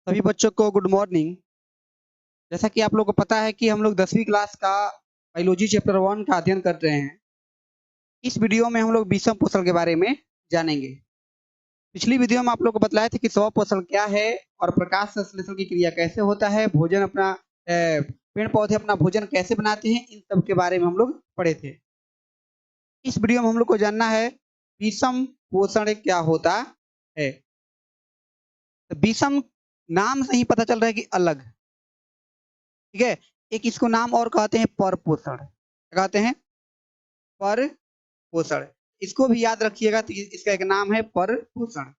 सभी बच्चों को गुड मॉर्निंग। जैसा कि आप लोगों को पता है कि हम लोग 10वीं क्लास का बायोलॉजी चैप्टर 1 का अध्ययन कर रहे हैं। इस वीडियो में हम लोग विषम पोषण के बारे में जानेंगे। पिछली वीडियो में आप लोगों को बताया था कि स्व पोषण क्या है और प्रकाश संश्लेषण की क्रिया कैसे होता है, भोजन अपना पेड़ पौधे अपना भोजन कैसे बनाते हैं, इन सब के बारे में हम लोग पढ़े थे। इस वीडियो में हम लोग को जानना है विषम पोषण क्या होता है। तो विषम नाम से ही पता चल रहा है कि अलग, ठीक है। एक इसको नाम और कहते हैं परपोषण। क्या कहते हैं? परपोषण। इसको भी याद रखिएगा, तो इसका एक नाम है परपोषण।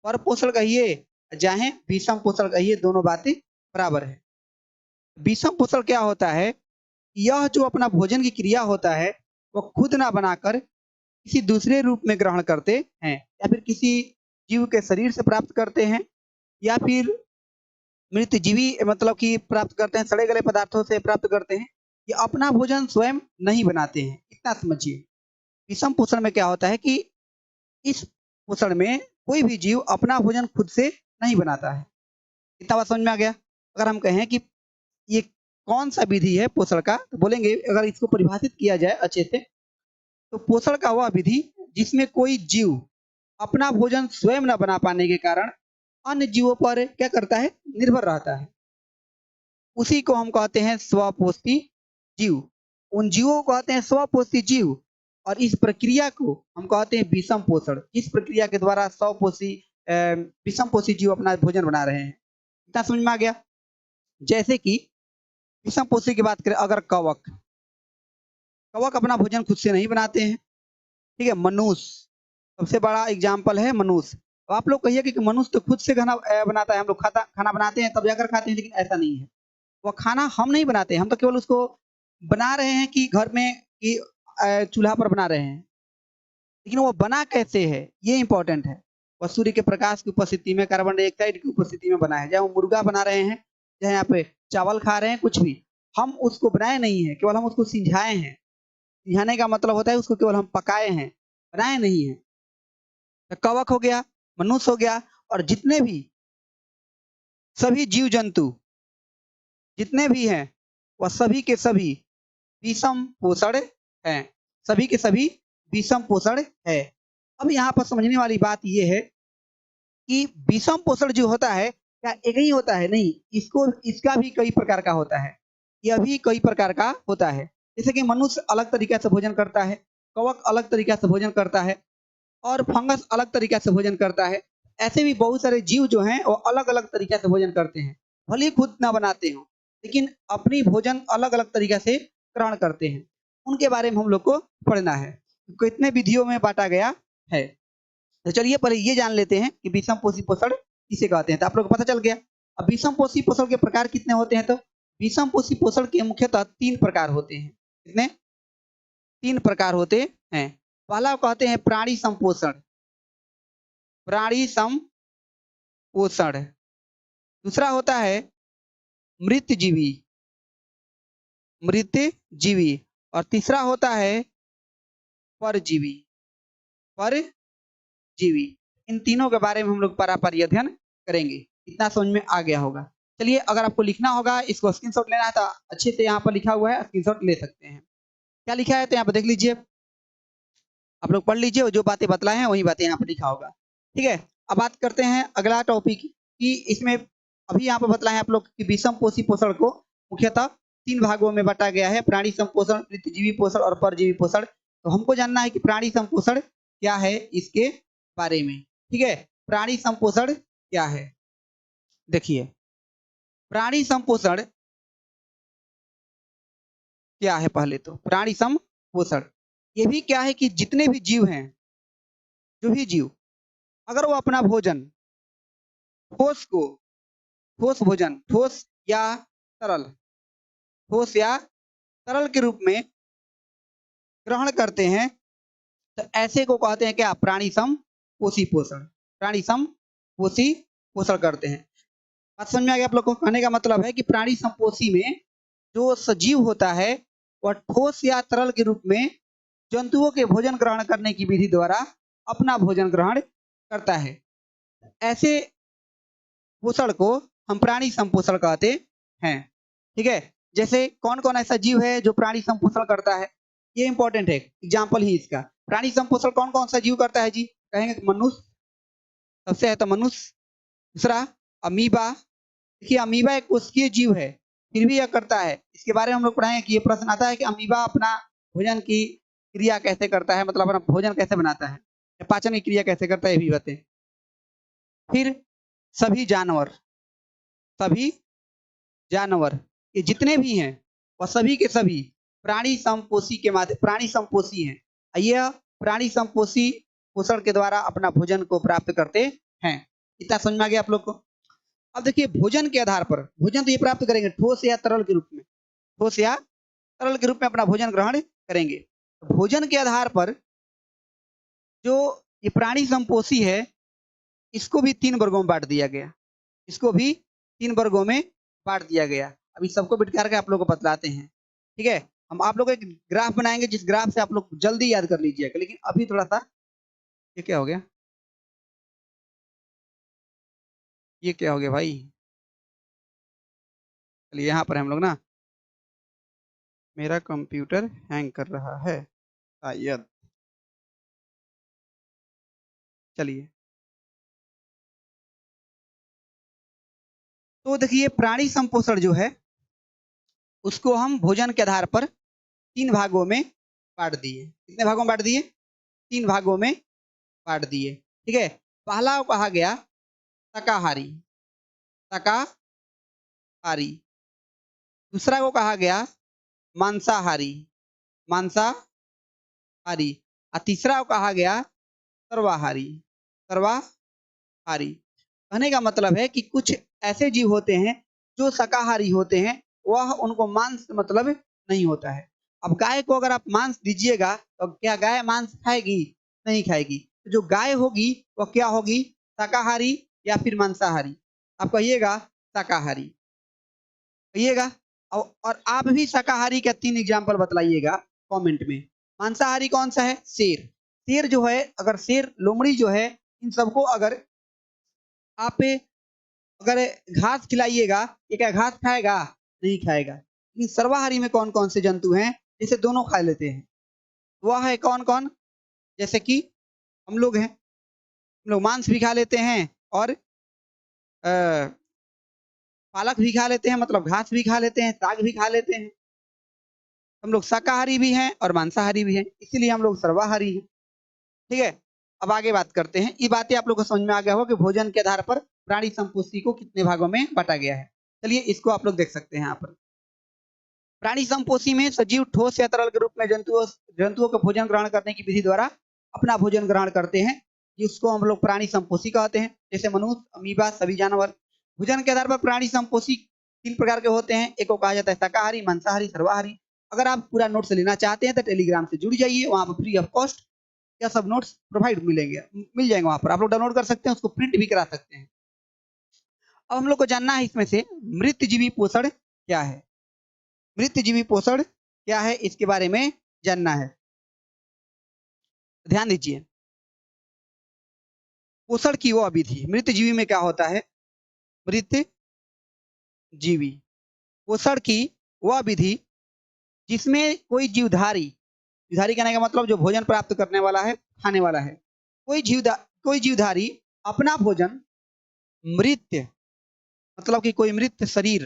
परपोषण कहिए चाहे विषम पोषण कहिए, दोनों बातें बराबर है। विषम पोषण क्या होता है? यह जो अपना भोजन की क्रिया होता है वह खुद ना बनाकर किसी दूसरे रूप में ग्रहण करते हैं, या फिर किसी जीव के शरीर से प्राप्त करते हैं, या फिर मृत जीवी मतलब कि प्राप्त करते हैं, सड़े गले पदार्थों से प्राप्त करते हैं। ये अपना भोजन स्वयं नहीं बनाते हैं, इतना समझिए। विषम पोषण में क्या होता है कि इस पोषण में कोई भी जीव अपना भोजन खुद से नहीं बनाता है। इतना बात समझ में आ गया? अगर हम कहें कि ये कौन सा विधि है पोषण का, तो बोलेंगे, अगर इसको परिभाषित किया जाए अच्छे से, तो पोषण का वह विधि जिसमें कोई जीव अपना भोजन स्वयं न बना पाने के कारण अन्य जीवों पर क्या करता है? निर्भर रहता है। उसी को हम कहते हैं स्वपोषी जीव। उन जीवों को कहते हैं स्वपोषी जीव, और इस प्रक्रिया को हम कहते हैं विषम पोषण। इस प्रक्रिया के द्वारा स्वपोषी विषम पोषी जीव अपना भोजन बना रहे हैं। इतना समझ में आ गया? जैसे कि विषम पोषी की बात करें, अगर कवक कवक अपना भोजन खुद से नहीं बनाते हैं, ठीक है। मनुष्य सबसे बड़ा एग्जाम्पल है मनुष्य। तो आप लोग कहिए कि मनुष्य तो खुद से खाना बनाता है, हम लोग खाना बनाते हैं तब जाकर खाते हैं, लेकिन ऐसा नहीं है। वो खाना हम नहीं बनाते, हम तो केवल उसको बना रहे हैं कि घर में कि चूल्हा पर बना रहे हैं, लेकिन वो बना कैसे है ये इंपॉर्टेंट है। वो सूर्य के प्रकाश की उपस्थिति में, कार्बन डाइऑक्साइड की उपस्थिति में बना है। चाहे वो मुर्गा बना रहे हैं, चाहे यहाँ पे चावल खा रहे हैं, कुछ भी, हम उसको बनाए नहीं है, केवल हम उसको सिंझाए हैं। सिंझाने का मतलब होता है उसको केवल हम पकाए हैं, बनाए नहीं है। तो कवक हो गया, मनुष्य हो गया, और जितने भी सभी जीव जंतु जितने भी हैं, वह सभी के सभी विषम पोषण है। सभी के सभी विषम पोषण है। अब यहाँ पर समझने वाली बात यह है कि विषम पोषण जो होता है, क्या एक ही होता है? नहीं, इसका भी कई प्रकार का होता है। यह भी कई प्रकार का होता है। जैसे कि मनुष्य अलग तरीके से भोजन करता है, कवक अलग तरीके से भोजन करता है, और फंगस अलग तरीके से भोजन करता है। ऐसे भी बहुत सारे जीव जो हैं वो अलग अलग तरीके से भोजन करते हैं, भले ही खुद ना बनाते हो, लेकिन अपनी भोजन अलग अलग तरीके से ग्रहण करते हैं। उनके बारे में हम लोग को पढ़ना है, कितने विधियों में बांटा गया है। तो चलिए पहले ये जान लेते हैं कि विषम पोषी पोषण किसे कहते हैं। तो आप लोग को पता चल गया। अब विषम पोषी पोषण के प्रकार कितने होते हैं? तो विषम पोषी पोषण के मुख्यतः 3 प्रकार होते हैं। कितने? 3 प्रकार होते हैं। पहला कहते हैं प्राणी संपोषण, प्राणी संपोषण। दूसरा होता है मृत जीवी, मृत जीवी। और तीसरा होता है परजीवी, परजीवी। इन तीनों के बारे में हम लोग पारापारी अध्ययन करेंगे। इतना समझ में आ गया होगा। चलिए, अगर आपको लिखना होगा, इसको स्क्रीनशॉट लेना है तो अच्छे से यहाँ पर लिखा हुआ है, स्क्रीनशॉट ले सकते हैं। क्या लिखा है तो यहाँ पर देख लीजिए, आप लोग पढ़ लीजिए, जो बातें बतलाए हैं वही बातें यहाँ पर लिखा होगा, ठीक है। अब बात करते हैं अगला टॉपिक कि इसमें अभी यहाँ पर बतलाए हैं आप लोग कि विषम पोषी पोषण को मुख्यतः 3 भागों में बांटा गया है, प्राणी संपोषण, मृतजीवी पोषण और परजीवी पोषण। तो हमको जानना है कि प्राणी संपोषण क्या है, इसके बारे में, ठीक है। प्राणी संपोषण क्या है? देखिए, प्राणी संपोषण क्या है? पहले तो प्राणी संपोषण ये भी क्या है कि जितने भी जीव हैं, जो भी जीव, अगर वो अपना भोजन ठोस को ठोस भोजन, ठोस या तरल, ठोस या तरल के रूप में ग्रहण करते हैं, तो ऐसे को कहते हैं क्या? प्राणी समपोषी पोषण। प्राणी समपोषी पोषण करते हैं। बात समझ में आ गया आप लोग को? कहने का मतलब है कि प्राणी संपोषी में जो सजीव होता है वह ठोस या तरल के रूप में जंतुओं के भोजन ग्रहण करने की विधि द्वारा अपना भोजन ग्रहण करता है। ऐसे पोषण को हम प्राणी संपोषण कहते हैं। ठीक है, जैसे कौन कौन ऐसा जीव है जो प्राणी संपोषण करता है, ये इंपॉर्टेंट है, एग्जाम्पल ही इसका। प्राणी संपोषण कौन कौन सा जीव करता है जी? कहेंगे मनुष्य, सबसे है तो मनुष्य। दूसरा अमीबा, देखिए अमीबा एक कोशिकीय जीव है, फिर भी यह करता है। इसके बारे में हम लोग पढ़ाएंगे कि ये प्रश्न आता है कि अमीबा अपना भोजन की क्रिया कैसे करता है, मतलब अपना भोजन कैसे बनाता है, या पाचन की क्रिया कैसे करता है, ये भी बताएं। फिर सभी जानवर, सभी जानवर ये जितने भी हैं वह सभी के सभी प्राणी संपोषी के माध्यम, प्राणी संपोषी हैं। यह प्राणी संपोषी पोषण के द्वारा अपना भोजन को प्राप्त करते हैं। इतना समझ में आ गया आप लोग को? अब देखिए भोजन के आधार पर, भोजन तो ये प्राप्त करेंगे ठोस या तरल के रूप में, ठोस या तरल के रूप में अपना भोजन ग्रहण करेंगे। भोजन के आधार पर जो ये प्राणी संपोषी है, इसको भी 3 वर्गों में बांट दिया गया, इसको भी 3 वर्गों में बांट दिया गया। अभी सबको बिटकार के आप लोगों को बतलाते हैं। ठीक है, हम आप लोग एक ग्राफ बनाएंगे, जिस ग्राफ से आप लोग जल्दी याद कर लीजिएगा। लेकिन अभी थोड़ा सा, ये क्या हो गया, ये क्या हो गया भाई? चलिए यहाँ पर हम लोग ना, मेरा कंप्यूटर हैंग कर रहा है शायद, चलिए। तो देखिए प्राणी संपोषण जो है उसको हम भोजन के आधार पर 3 भागों में बांट दिए। कितने भागों में बांट दिए? 3 भागों में बांट दिए। ठीक है, पहला कहा गया शाकाहारी, शाकाहारी। दूसरा को कहा गया मांसाहारी, मांसाहारी। और तीसरा को कहा गया सर्वाहारी, सर्वाहारी। कहने का मतलब है कि कुछ ऐसे जीव होते हैं जो शाकाहारी होते हैं, वह उनको मांस मतलब नहीं होता है। अब गाय को अगर आप मांस दीजिएगा तो क्या गाय मांस खाएगी? नहीं खाएगी। तो जो गाय होगी वह क्या होगी? शाकाहारी या फिर मांसाहारी? आप कहिएगा शाकाहारी, कहिएगा। और आप भी शाकाहारी का 3 एग्जाम्पल बतलाइएगा कमेंट में। मांसाहारी कौन सा है? शेर। शेर जो है, अगर शेर, लोमड़ी जो है, इन सबको अगर आप अगर घास खिलाइएगा, ये क्या घास खाएगा? नहीं खाएगा। लेकिन सर्वाहारी में कौन कौन से जंतु हैं जिसे दोनों खा लेते हैं? वह है कौन कौन? जैसे कि हम लोग हैं, हम लोग मांस भी खा लेते हैं और पालक भी खा लेते हैं, मतलब घास भी खा लेते हैं, साग भी खा लेते हैं। हम लोग शाकाहारी भी हैं और मांसाहारी भी हैं, इसीलिए हम लोग सर्वाहारी हैं। ठीक है, अब आगे बात करते हैं। ये बातें आप लोग को समझ में आ गया हो कि भोजन के आधार पर प्राणी संपोषी को कितने भागों में बांटा गया है। चलिए इसको आप लोग देख सकते हैं यहाँ पर। प्राणी संपोषी में सजीव ठोस या तरल के रूप में जंतुओं के भोजन ग्रहण करने की विधि द्वारा अपना भोजन ग्रहण करते हैं, जिसको हम लोग प्राणी संपोषी कहते हैं। जैसे मनुष्य, अमीबा, सभी जानवर। भोजन के आधार पर प्राणी संपोषी 3 प्रकार के होते हैं। एक को कहा जाता है शाकाहारी, मांसाहारी, सर्वाहारी। अगर आप पूरा नोट्स लेना चाहते हैं तो टेलीग्राम से जुड़ जाइए, वहां पर फ्री ऑफ कॉस्ट क्या सब नोट्स प्रोवाइड मिलेंगे, मिल जाएंगे। वहां पर आप लोग डाउनलोड कर सकते हैं, उसको प्रिंट भी करा सकते हैं। अब हम लोग को जानना है इसमें से मृतजीवी पोषण क्या है। मृतजीवी पोषण क्या है, इसके बारे में जानना है। ध्यान दीजिए, पोषण की वह विधि, मृतजीवी में क्या होता है? मृतजीवी पोषण की वह विधि जिसमें कोई जीवधारी, जीवधारी कहने का मतलब जो भोजन प्राप्त करने वाला है, खाने वाला है, कोई जीवधारी अपना भोजन मृत, मतलब कि कोई मृत शरीर,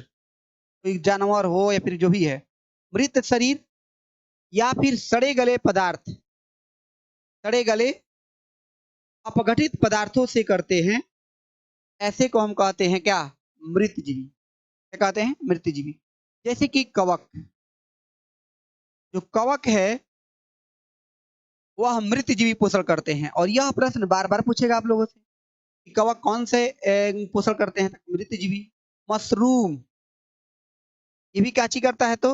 कोई जानवर हो या फिर जो भी है, मृत शरीर या फिर सड़े गले पदार्थ, सड़े गले अपघटित पदार्थों से करते हैं, ऐसे को हम कहते हैं क्या? मृतजीवी। क्या कहते हैं? मृतजीवी। जैसे कि कवक, जो कवक है वह मृतजीवी पोषण करते हैं। और यह प्रश्न बार बार पूछेगा आप लोगों से कि कवक कौन से पोषण करते हैं? मृतजीवी। मशरूम, ये भी क्या चीज करता है? तो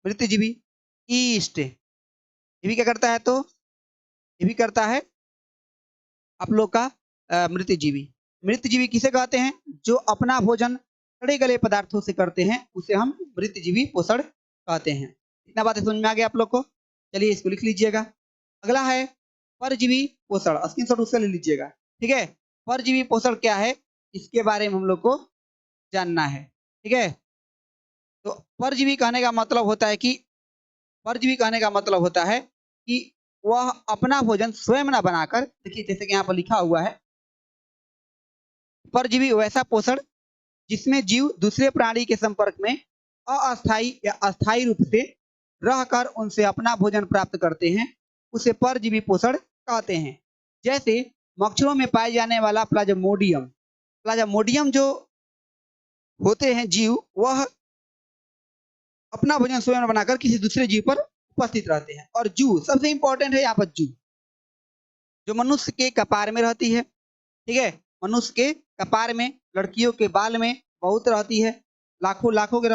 मृतजीवी। ईस्ट, ये भी क्या करता है? तो ये भी करता है आप लोग का मृतजीवी। मृतजीवी किसे कहते हैं? जो अपना भोजन सड़े गले पदार्थों से करते हैं, उसे हम मृतजीवी पोषण कहते हैं। इतना बातें समझ में आ गया आप लोग को? चलिए इसको लिख लीजिएगा। अगला है परजीवी पोषण, स्क्रीनशॉट उसका ले लीजिएगा। ठीक है, परजीवी पोषण क्या है, इसके बारे में हम लोग को जानना है। ठीक है, तो परजीवी कहने का मतलब होता है कि परजीवी कहने का मतलब होता है कि वह अपना भोजन स्वयं न बनाकर, देखिए जैसे कि यहाँ पर लिखा हुआ है, परजीवी वैसा पोषण जिसमें जीव दूसरे प्राणी के संपर्क में अस्थायी या अस्थायी रूप से रहकर उनसे अपना भोजन प्राप्त करते हैं, उसे परजीवी पोषण कहते हैं। जैसे मच्छरों में पाए जाने वाला प्लाज्मोडियम, प्लाज्मोडियम जो होते हैं जीव, वह अपना भोजन स्वयं बनाकर किसी दूसरे जीव पर उपस्थित रहते हैं। और जू सबसे इंपॉर्टेंट है यहाँ पर, जू जो मनुष्य के कपार में रहती है। ठीक है, मनुष्य के कपार में, लड़कियों के बाल में बहुत रहती है, लाखों लाखों के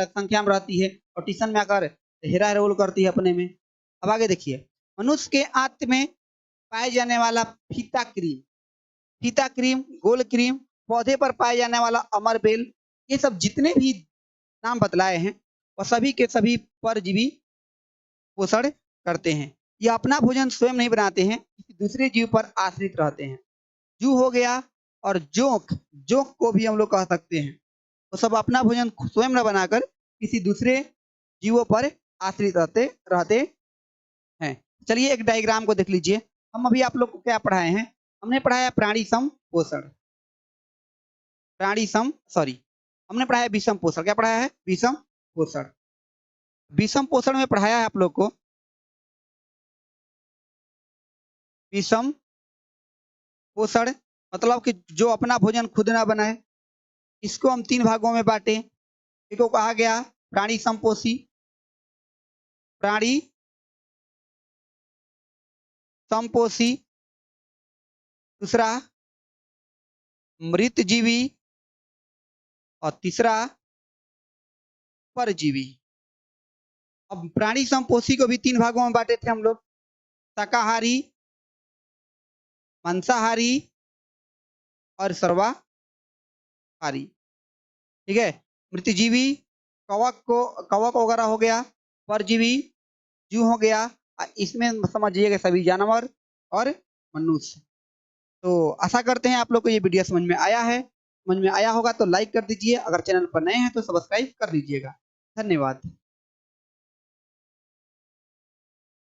संख्या में रहती है, और टीशन में आकर हेरा रोल करती है अपने में। अब आगे देखिए, मनुष्य के आंत में पाए जाने वाला फीता क्रीम, फीता क्रीम, गोल क्रीम, पौधे पर पाए जाने वाला अमर बेल, ये सब जितने भी नाम बतलाए हैं वह सभी के सभी परजीवी पोषण करते हैं। ये अपना भोजन स्वयं नहीं बनाते हैं, किसी दूसरे जीव पर आश्रित रहते हैं। जू हो गया, और जोंक, जोंक को भी हम लोग कह सकते हैं, वो सब अपना भोजन स्वयं न बनाकर किसी दूसरे जीवों पर आश्रित रहते हैं। चलिए एक डायग्राम को देख लीजिए। हम अभी आप लोग को क्या पढ़ाए हैं, हमने पढ़ाया प्राणी सम पोषण, हमने पढ़ाया विषम पोषण। क्या पढ़ाया है? विषम पोषण। विषम पोषण में पढ़ाया है आप लोग को विषम पोषण मतलब कि जो अपना भोजन खुद ना बनाए। इसको हम 3 भागों में बांटे। एक को कहा गया प्राणी संपोषी, प्राणी संपोषी, दूसरा मृतजीवी, और तीसरा परजीवी। अब प्राणी संपोषी को भी 3 भागों में बांटे थे हम लोग, शाकाहारी, मांसाहारी और सर्वाहारी। ठीक है, मृतजीवी कवक वगैरह हो गया, परजीवी जू हो गया, इसमें समझिएगा सभी जानवर और मनुष्य। तो आशा करते हैं आप लोग को ये वीडियो समझ में आया है। समझ में आया होगा तो लाइक कर दीजिए, अगर चैनल पर नए हैं तो सब्सक्राइब कर लीजिएगा। धन्यवाद।